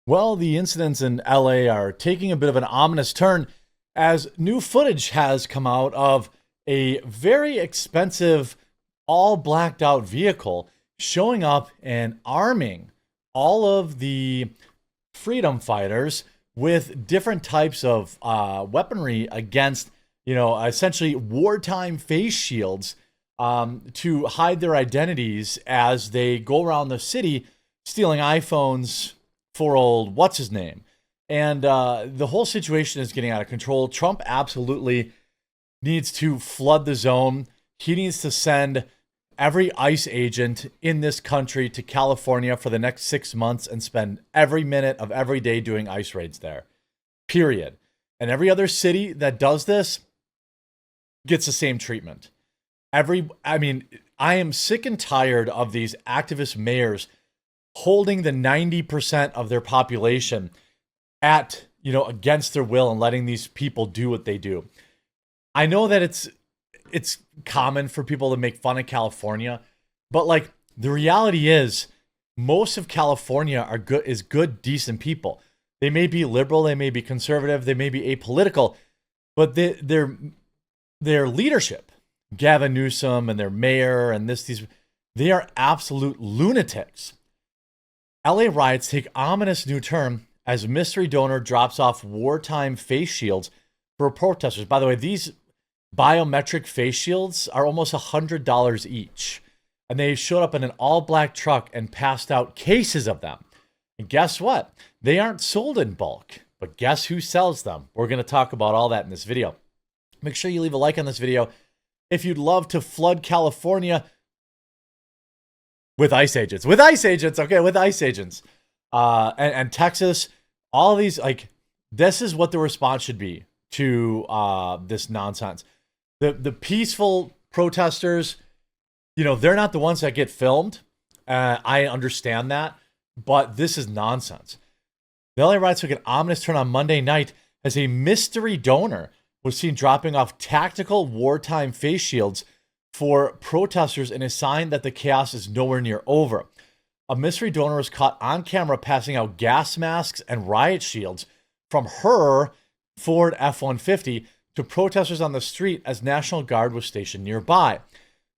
Well, the incidents in LA are taking a bit of an ominous turn as new footage has come out of a very expensive, all blacked out vehicle showing up and arming all of the freedom fighters with different types of weaponry against, essentially wartime face shields to hide their identities as they go around the city stealing iPhones for old what's his name. And the whole situation is getting out of control. Trump absolutely needs to flood the zone. He needs to send every ICE agent in this country to California for the next 6 months and spend every minute of every day doing ICE raids there. Period. And every other city that does this gets the same treatment. I am sick and tired of these activist mayors holding the 90% of their population at, against their will and letting these people do what they do. I know that it's common for people to make fun of California, but like the reality is most of California is good, decent people. They may be liberal, they may be conservative, they may be apolitical, but their leadership, Gavin Newsom and their mayor and they are absolute lunatics. LA riots take ominous new turn as mystery donor drops off wartime face shields for protesters. By the way, these biometric face shields are almost $100 each. And they showed up in an all-black truck and passed out cases of them. And guess what? They aren't sold in bulk. But guess who sells them? We're going to talk about all that in this video. Make sure you leave a like on this video if you'd love to flood California with ICE agents. With ICE agents, okay, with ICE agents. And Texas, all these, this is what the response should be to this nonsense. The peaceful protesters, they're not the ones that get filmed. I understand that, but this is nonsense. The LA riots took an ominous turn on Monday night as a mystery donor was seen dropping off tactical wartime face shields for protesters in a sign that the chaos is nowhere near over. A mystery donor was caught on camera passing out gas masks and riot shields from her Ford F-150 to protesters on the street as National Guard was stationed nearby.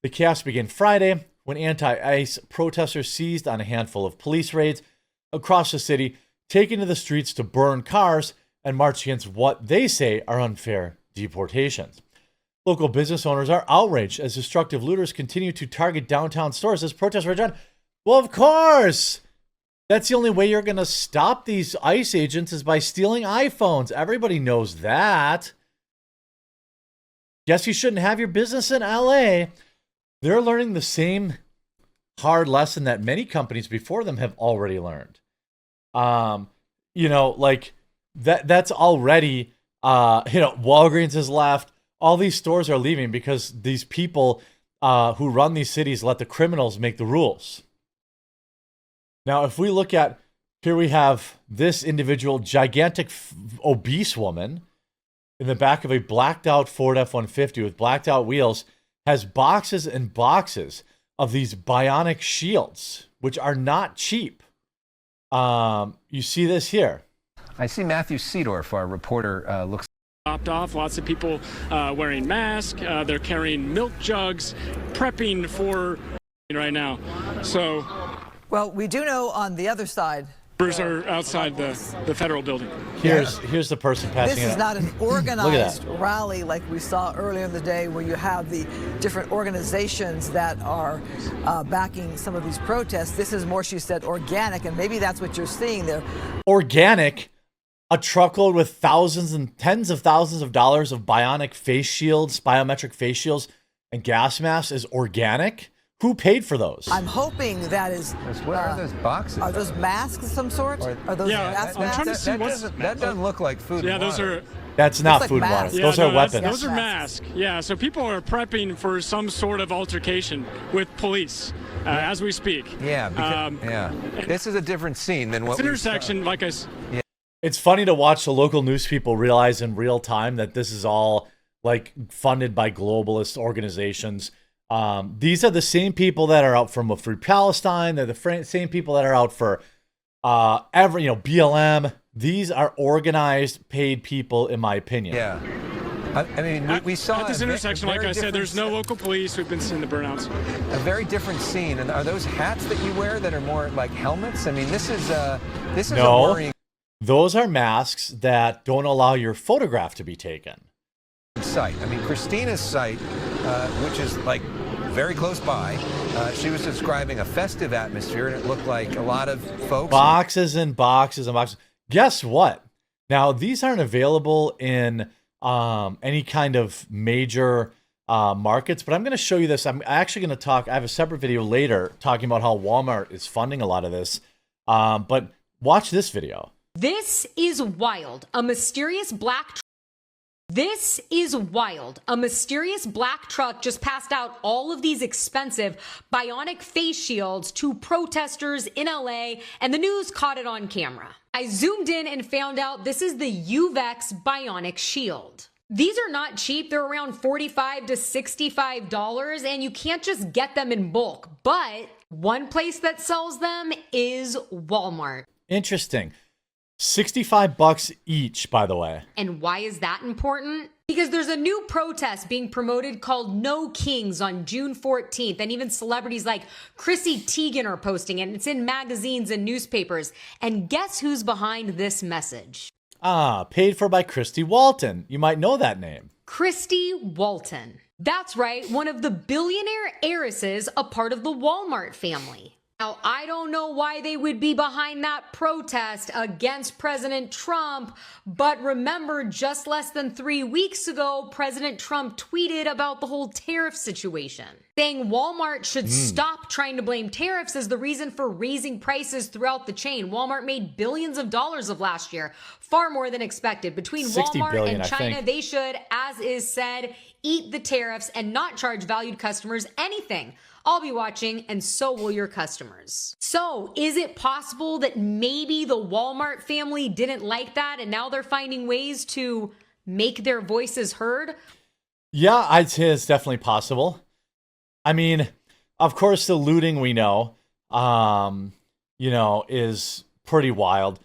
The chaos began Friday when anti-ICE protesters seized on a handful of police raids across the city, taking to the streets to burn cars and march against what they say are unfair deportations. Local business owners are outraged as destructive looters continue to target downtown stores as protests rage on. Well, of course! That's the only way you're going to stop these ICE agents is by stealing iPhones. Everybody knows that. Guess you shouldn't have your business in LA. They're learning the same hard lesson that many companies before them have already learned. That's already, Walgreens has left. All these stores are leaving because these people who run these cities let the criminals make the rules. Now, if we look at, here we have this individual, gigantic, obese woman in the back of a blacked out Ford F-150 with blacked out wheels, has boxes and boxes of these bionic shields, which are not cheap. You see this here. I see Matthew Seedorf, our reporter, looks dropped off. Lots of people wearing masks. They're carrying milk jugs, prepping for right now. So, well, we do know on the other side. Members are outside the federal building. Here's the person passing it. This is not an organized rally like we saw earlier in the day where you have the different organizations that are backing some of these protests. This is more, she said, organic, and maybe that's what you're seeing there. Organic? A truckload with thousands and tens of thousands of dollars of bionic face shields, biometric face shields, and gas masks is organic? Who paid for those? I'm hoping that is. What are those boxes? Are those masks of some sort? Are those gas masks? Trying to see that doesn't look like food. Yeah, and those water. are. That's not like food and water. masks. Those are weapons. Those are masks. Yeah, so people are prepping for some sort of altercation with police as we speak. Yeah, this is a different scene than what. This intersection, like I. Yeah. It's funny to watch the local news people realize in real time that this is all funded by globalist organizations. These are the same people that are out for a free Palestine. They're the same people that are out for BLM. These are organized, paid people, in my opinion. Yeah. I mean, we saw at this intersection, like I said, there's no local police. We've been seeing the burnouts. A very different scene. And are those hats that you wear that are more like helmets? I mean, this is a worrying Those are masks that don't allow your photograph to be taken. Site. I mean, Christina's site, which is like very close by, she was describing a festive atmosphere, and it looked like a lot of folks. Boxes and boxes and boxes. Guess what? Now, these aren't available in any kind of major markets, but I'm going to show you this. I'm actually going to talk. I have a separate video later talking about how Walmart is funding a lot of this. But watch this video. This is wild. This is wild. A mysterious black truck just passed out all of these expensive bionic face shields to protesters in LA, and the news caught it on camera. I zoomed in and found out this is the UVEX bionic shield. These are not cheap. They're around $45 to $65, and you can't just get them in bulk. But one place that sells them is Walmart. Interesting. $65 each, by the way. And why is that important? Because there's a new protest being promoted called No Kings on June 14th. And even celebrities like Chrissy Teigen are posting it. And it's in magazines and newspapers. And guess who's behind this message? Paid for by Christy Walton. You might know that name. Christy Walton. That's right, one of the billionaire heiresses, a part of the Walmart family. Now, I don't know why they would be behind that protest against President Trump, but remember, just less than 3 weeks ago, President Trump tweeted about the whole tariff situation, saying Walmart should stop trying to blame tariffs as the reason for raising prices throughout the chain. Walmart made billions of dollars of last year, far more than expected. Between Walmart billion, and China, they should, as is said, eat the tariffs and not charge valued customers anything. I'll be watching, and so will your customers. So, is it possible that maybe the Walmart family didn't like that, and now they're finding ways to make their voices heard? Yeah, I'd say it's definitely possible. I mean, of course, the looting we know, is pretty wild.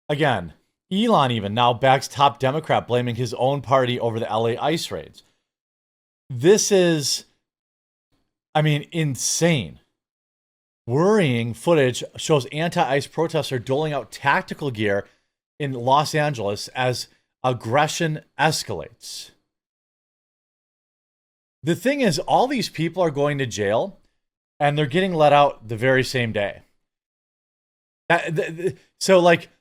Again, Elon even now backs top Democrat, blaming his own party over the LA ICE raids. This is, insane. Worrying footage shows anti-ICE protesters doling out tactical gear in Los Angeles as aggression escalates. The thing is, all these people are going to jail, and they're getting let out the very same day. So,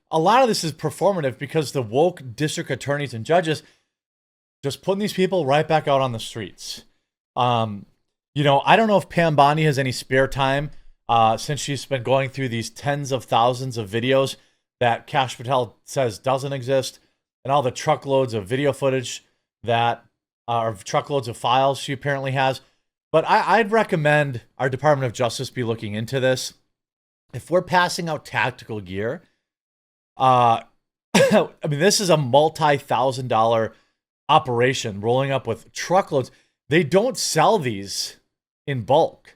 a lot of this is performative because the woke district attorneys and judges just putting these people right back out on the streets. I don't know if Pam Bondi has any spare time since she's been going through these tens of thousands of videos that Kash Patel says doesn't exist, and all the truckloads of video footage that are truckloads of files she apparently has. But I'd recommend our Department of Justice be looking into this. If we're passing out tactical gear, this is a multi-$1,000 operation rolling up with truckloads. They don't sell these in bulk.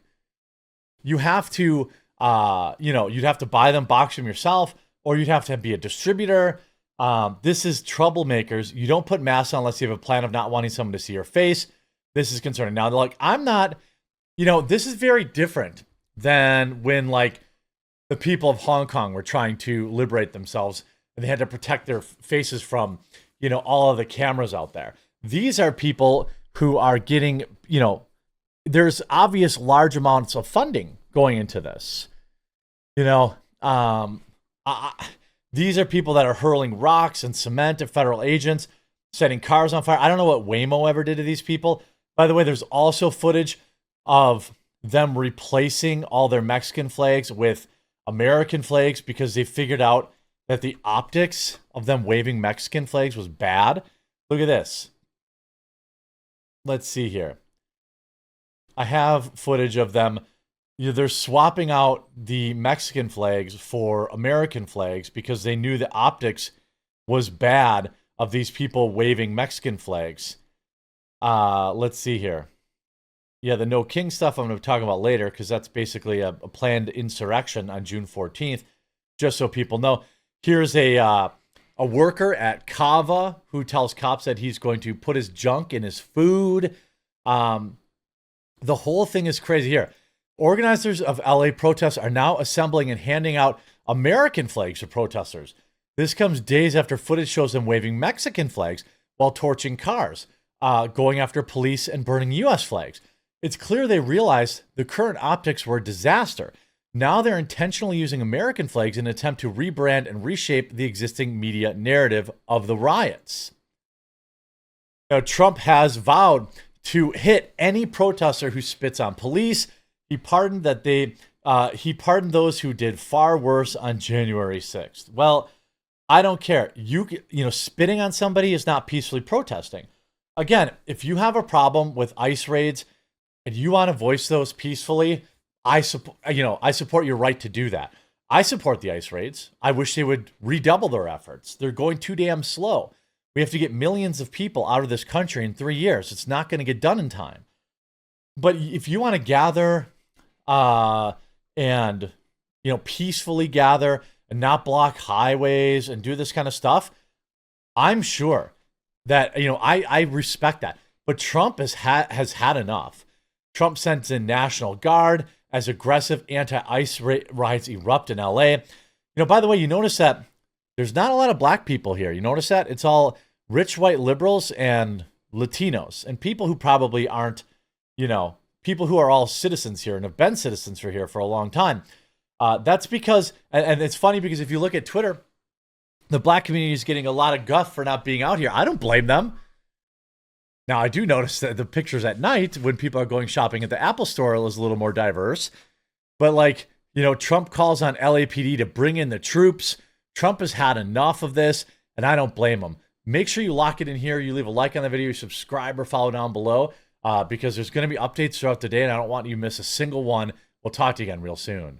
You have to, you'd have to buy them, box them yourself, or you'd have to be a distributor. This is troublemakers. You don't put masks on unless you have a plan of not wanting someone to see your face. This is concerning. Now, they're like, I'm not, this is very different than when, the people of Hong Kong were trying to liberate themselves and they had to protect their faces from, all of the cameras out there. These are people who are getting, there's obvious large amounts of funding going into this. These are people that are hurling rocks and cement at federal agents, setting cars on fire. I don't know what Waymo ever did to these people. By the way, there's also footage of them replacing all their Mexican flags with American flags because they figured out that the optics of them waving Mexican flags was bad. Look at this. Let's see here. I have footage of them. They're swapping out the Mexican flags for American flags because they knew the optics was bad of these people waving Mexican flags. Let's see here. Yeah, the No King stuff I'm going to talk about later because that's basically a planned insurrection on June 14th. just so people know. Here's a worker at Kava who tells cops that he's going to put his junk in his food. The whole thing is crazy here. Organizers of LA protests are now assembling and handing out American flags to protesters. This comes days after footage shows them waving Mexican flags while torching cars, going after police and burning U.S. flags. It's clear they realized the current optics were a disaster. Now they're intentionally using American flags in an attempt to rebrand and reshape the existing media narrative of the riots. Now, Trump has vowed to hit any protester who spits on police. He pardoned those who did far worse on January 6th. Well, I don't care. You know, spitting on somebody is not peacefully protesting. Again, if you have a problem with ICE raids and you want to voice those peacefully, I support your right to do that. I support the ICE raids. I wish they would redouble their efforts. They're going too damn slow. We have to get millions of people out of this country in 3 years. It's not going to get done in time. But if you want to gather and peacefully gather and not block highways and do this kind of stuff, I'm sure that I respect that. But Trump has had enough. Trump sends in National Guard as aggressive anti-ICE riots erupt in LA. By the way, you notice that there's not a lot of black people here. You notice that? It's all rich white liberals and Latinos and people who probably aren't, people who are all citizens here and have been citizens for here for a long time. That's because, and it's funny because if you look at Twitter, the black community is getting a lot of guff for not being out here. I don't blame them. Now, I do notice that the pictures at night when people are going shopping at the Apple store is a little more diverse. But Trump calls on LAPD to bring in the troops. Trump has had enough of this, and I don't blame him. Make sure you lock it in here. You leave a like on the video, you subscribe or follow down below because there's going to be updates throughout the day, and I don't want you to miss a single one. We'll talk to you again real soon.